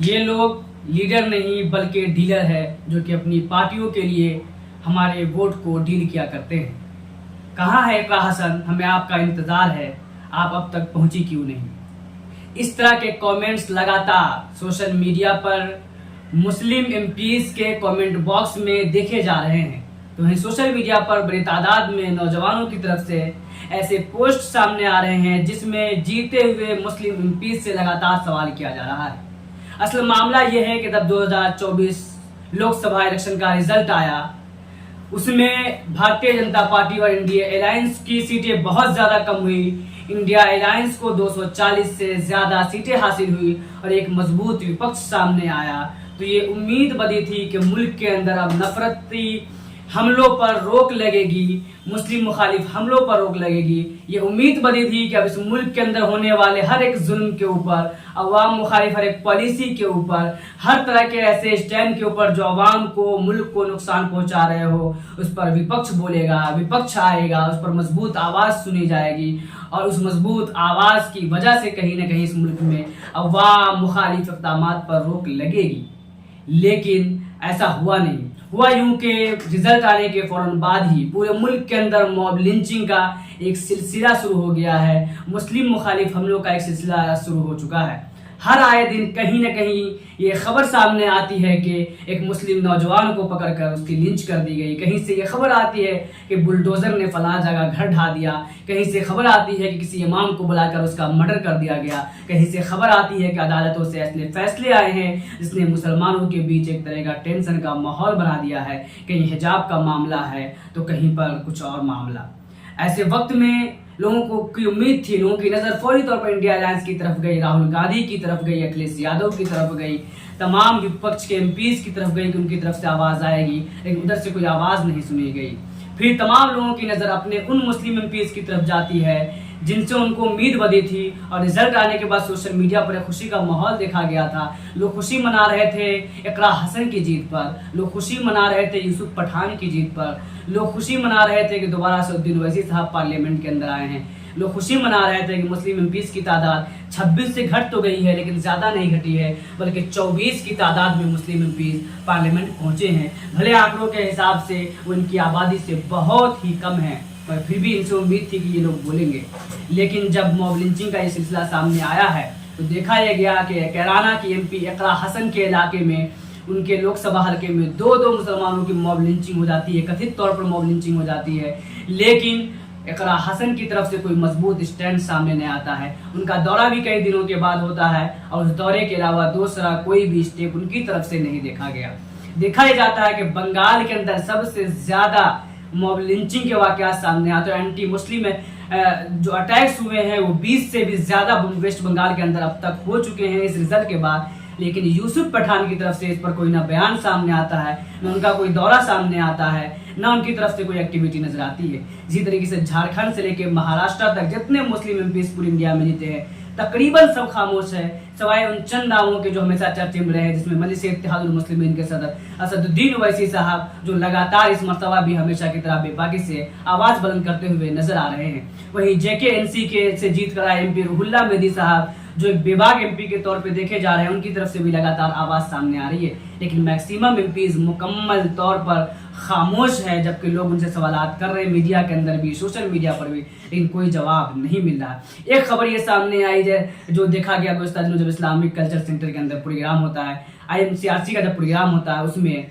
ये लोग लीडर नहीं बल्कि डीलर है, जो कि अपनी पार्टियों के लिए हमारे वोट को डील किया करते हैं। कहाँ है इकरा हसन, हमें आपका इंतज़ार है, आप अब तक पहुंची क्यों नहीं। इस तरह के कमेंट्स लगातार सोशल मीडिया पर मुस्लिम एमपीज के कमेंट बॉक्स में देखे जा रहे हैं। तो वहीं सोशल मीडिया पर बड़ी तादाद में नौजवानों की तरफ से ऐसे पोस्ट सामने आ रहे हैं जिसमें जीते हुए मुस्लिम एमपीज से लगातार सवाल किया जा रहा है। असल मामला यह है कि जब 2024 लोकसभा इलेक्शन का रिजल्ट आया, उसमें भारतीय जनता पार्टी और इंडिया अलायंस की सीटें बहुत ज्यादा कम हुई। इंडिया अलायंस को 240 से ज्यादा सीटें हासिल हुई और एक मजबूत विपक्ष सामने आया। तो ये उम्मीद बनी थी कि मुल्क के अंदर अब नफरती हमलों पर रोक लगेगी, मुस्लिम मुखालिफ हमलों पर रोक लगेगी। ये उम्मीद बनी थी कि अब इस मुल्क के अंदर होने वाले हर एक जुल्म के ऊपर, अवाम मुखालिफ हर एक पॉलिसी के ऊपर, हर तरह के ऐसे स्टैंड के ऊपर जो अवाम को, मुल्क को नुकसान पहुंचा रहे हो, उस पर विपक्ष बोलेगा, विपक्ष आएगा, उस पर मजबूत आवाज सुनी जाएगी और उस मजबूत आवाज की वजह से कहीं ना कहीं इस मुल्क में अवाम मुखालिफ इक़दाम पर रोक लगेगी। लेकिन ऐसा हुआ नहीं। हुआ यूं कि रिजल्ट आने के फौरन बाद ही पूरे मुल्क के अंदर मॉब लिंचिंग का एक सिलसिला शुरू हो गया है। मुस्लिम मुखालिफ हमलों का एक सिलसिला शुरू हो चुका है। हर आए दिन कहीं ना कहीं ये खबर सामने आती है कि एक मुस्लिम नौजवान को पकड़कर उसकी लिंच कर दी गई। कहीं से ये खबर आती है कि बुलडोजर ने फलां जगह घर ढा दिया। कहीं से खबर आती है कि किसी इमाम को बुलाकर उसका मर्डर कर दिया गया। कहीं से खबर आती है कि अदालतों से ऐसे फैसले आए हैं जिसने मुसलमानों के बीच एक तरह का टेंशन का माहौल बना दिया है। कहीं हिजाब का मामला है तो कहीं पर कुछ और मामला। ऐसे वक्त में लोगों को की उम्मीद थी, लोगों की नजर फौरी तौर पर इंडिया अलायंस की तरफ गई, राहुल गांधी की तरफ गई, अखिलेश यादव की तरफ गई, तमाम विपक्ष के एमपीज की तरफ गई कि उनकी तरफ से आवाज आएगी, लेकिन उधर से कोई आवाज नहीं सुनी गई। फिर तमाम लोगों की नजर अपने उन मुस्लिम एमपीज की तरफ जाती है जिनसे उनको उम्मीद बनी थी। और रिजल्ट आने के बाद सोशल मीडिया पर खुशी का माहौल देखा गया था। लोग खुशी मना रहे थे इकरा हसन की जीत पर, लोग खुशी मना रहे थे यूसुफ पठान की जीत पर, लोग खुशी मना रहे थे कि दोबारा से उद्दीन ओवैसी साहब पार्लियामेंट के अंदर आए हैं। लोग खुशी मना रहे थे कि मुस्लिम एमपीज की तादाद 26 से घट तो गई है लेकिन ज्यादा नहीं घटी है, बल्कि 24 की तादाद में मुस्लिम एमपीज पार्लियामेंट पहुंचे हैं। भले आंकड़ों के हिसाब से वो इनकी आबादी से बहुत ही कम है, पर फिर भी इनसे उम्मीद थी कि ये लोग बोलेंगे। लेकिन जब मॉब लिंचिंग का ये सिलसिला सामने आया है तो देखा यह गया कि कैराना की एमपी इकरा हसन के इलाके में, उनके लोकसभा हल्के में दो मुसलमानों की मॉब लिंचिंग हो जाती है, कथित तौर पर मॉब लिंचिंग हो जाती है। लेकिन इकरा हसन की तरफ से कोई मजबूत स्टैंड सामने नहीं आता है। उनका दौरा भी कई दिनों के बाद होता है और उस दौरे के अलावा दूसरा कोई भी स्टेप उनकी तरफ से नहीं देखा गया। देखा यह जाता है कि बंगाल के अंदर सबसे ज्यादा मॉब लिंचिंग के वाकयात सामने आते हैं। एंटी मुस्लिम जो अटैक्स हुए हैं वो 20 से भी ज्यादा वेस्ट बंगाल के अंदर अब तक हो चुके हैं इस रिजल्ट के बाद। लेकिन यूसुफ पठान की तरफ से इस पर कोई ना बयान सामने आता है, न उनका कोई दौरा सामने आता है, न उनकी तरफ से कोई एक्टिविटी नजर आती है। इसी तरीके से झारखंड से लेकर महाराष्ट्र तक जितने मुस्लिम एमपीज पूरी इंडिया में जीते हैं तकरीबन सब खामोश है, सवाए उन चंद नामों के जो हमेशा चर्चे में रहे, जिसमें मजलिस इत्तेहादुल मुस्लिमीन के सदर असदुद्दीन ओवैसी साहब, जो लगातार इस मर्तबा भी हमेशा की तरह बेबाकी से आवाज बुलंद करते हुए नजर आ रहे हैं। वहीं JKNC के से जीत कर आए MP रुहुल्ला मेहदी साहब, जो एक बेबाक MP के तौर पे देखे जा रहे हैं, उनकी तरफ से भी लगातार आवाज सामने आ रही है। लेकिन मैक्सिमम एमपीज मुकम्मल तौर पर खामोश है, जबकि लोग उनसे सवालात कर रहे हैं, मीडिया के अंदर भी, सोशल मीडिया पर भी, लेकिन कोई जवाब नहीं मिल रहा। एक खबर ये सामने आई जो देखा गया दोस्तों, जब इस्लामिक कल्चर सेंटर के अंदर प्रोग्राम होता है, IMCRC का जब प्रोग्राम होता है, उसमें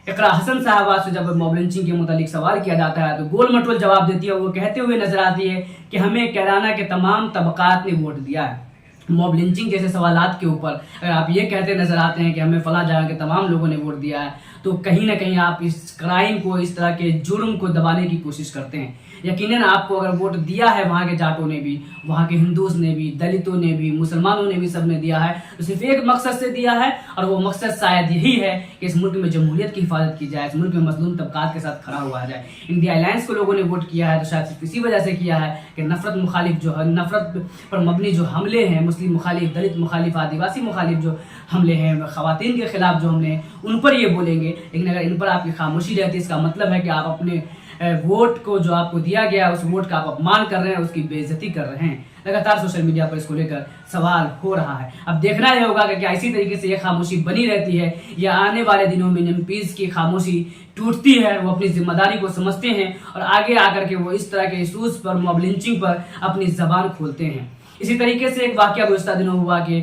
इकरा हसन साहबा से जब मॉब लिंचिंग के मुतालिक सवाल किया जाता है तो गोल मटोल जवाब देती है। वो कहते हुए नजर आती है कि हमें कैराना के तमाम तबकात ने वोट दिया है। मॉब लिंचिंग जैसे सवालात के ऊपर अगर आप ये कहते नजर आते हैं कि हमें फला जगह के तमाम लोगों ने वोट दिया है, तो कहीं ना कहीं आप इस क्राइम को, इस तरह के जुर्म को दबाने की कोशिश करते हैं। यकीनन आपको अगर वोट दिया है वहां के जाटों ने भी, वहां के हिंदूज ने भी, दलितों ने भी, मुसलमानों ने भी, सबने दिया है, तो सिर्फ एक मकसद से दिया है और वो मकसद शायद यही है कि इस मुल्क में जमहूरियत की हिफाजत की जाए, इस मुल्क में मजलूम तबकात के साथ खड़ा हुआ जाए। इंडिया अलायंस को लोगों ने वोट किया है तो शायद सिर्फ इसी वजह से किया है कि नफरत मुखालिफ जो है, नफरत पर मबनी जो हमले हैं, मुस्लिम मुखालिफ, दलित मुखालिफ, आदिवासी मुखालिफ जो हमले हैं, खवातीन के खिलाफ जो हमले हैं, उन पर ये बोलेंगे। लेकिन अगर इन पर आपकी खामोशी रहती है, इसका मतलब है कि आप अपने वोट को जो आपको दिया गया उस वोट का आप अपमान कर रहे हैं, उसकी बेइज्जती कर रहे हैं। लगातार सोशल मीडिया पर इसको लेकर सवाल हो रहा है। अब देखना यह होगा कि क्या इसी तरीके से यह खामोशी बनी रहती है या आने वाले दिनों में एमपीज की खामोशी टूटती है, वो अपनी जिम्मेदारी को समझते हैं और आगे आकर के वो इस तरह के इशूज पर, मॉब लिंचिंग पर अपनी जबान खोलते हैं। इसी तरीके से एक वाकया गुज़श्ता दिनों हुआ कि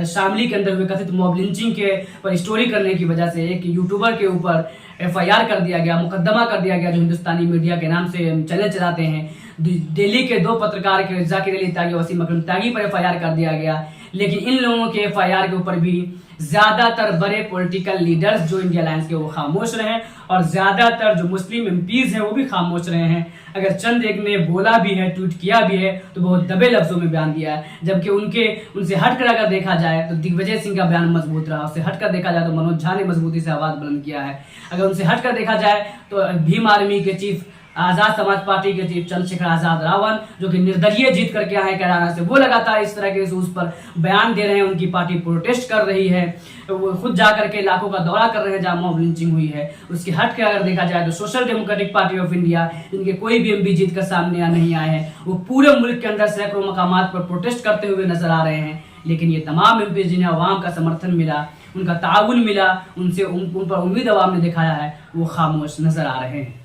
शामली के अंदर हुए कथित मॉब लिंचिंग के पर स्टोरी करने की वजह से एक यूट्यूबर के ऊपर FIR कर दिया गया, मुकदमा कर दिया गया, जो हिंदुस्तानी मीडिया के नाम से चैनल चलाते हैं। दिल्ली के 2 पत्रकार के जाकिर अली त्यागी, वसीम अकरम त्यागी पर FIR कर दिया गया। लेकिन इन लोगों के FIR के ऊपर भी ज्यादातर बड़े पॉलिटिकल लीडर्स जो इंडिया अलायंस के वो खामोश रहे और ज्यादातर जो मुस्लिम एमपीज हैं वो भी खामोश रहे हैं। अगर चंद एक ने बोला भी है, ट्वीट किया भी है, तो बहुत दबे लफ्जों में बयान दिया है। जबकि उनसे हटकर अगर देखा जाए तो दिग्विजय सिंह का बयान मजबूत रहा, उससे हटकर देखा जाए तो मनोज झा ने मजबूती से आवाज बुलंद किया है। अगर उनसे हटकर देखा जाए तो भीम आर्मी के चीफ, आजाद समाज पार्टी के चीफ चंद्रशेखर आजाद रावण, जो कि निर्दलीय जीत करके आए कैराना से, वो लगातार इस तरह के इशूज पर बयान दे रहे हैं। उनकी पार्टी प्रोटेस्ट कर रही है, वो खुद जाकर के इलाकों का दौरा कर रहे हैं जहां मॉब लिंचिंग हुई है। उसके हट के अगर देखा जाए तो social democratic party of India, जिनके कोई भी एमपी जीत कर सामने नहीं आए हैं, वो पूरे मुल्क के अंदर सैकड़ों मकामात पर प्रोटेस्ट करते हुए नजर आ रहे हैं। लेकिन ये तमाम एमपी जिन्हें अवाम का समर्थन मिला, उनका ताउन मिला, उन पर उम्मीद अवाम ने दिखाया है, वो खामोश नजर आ रहे हैं।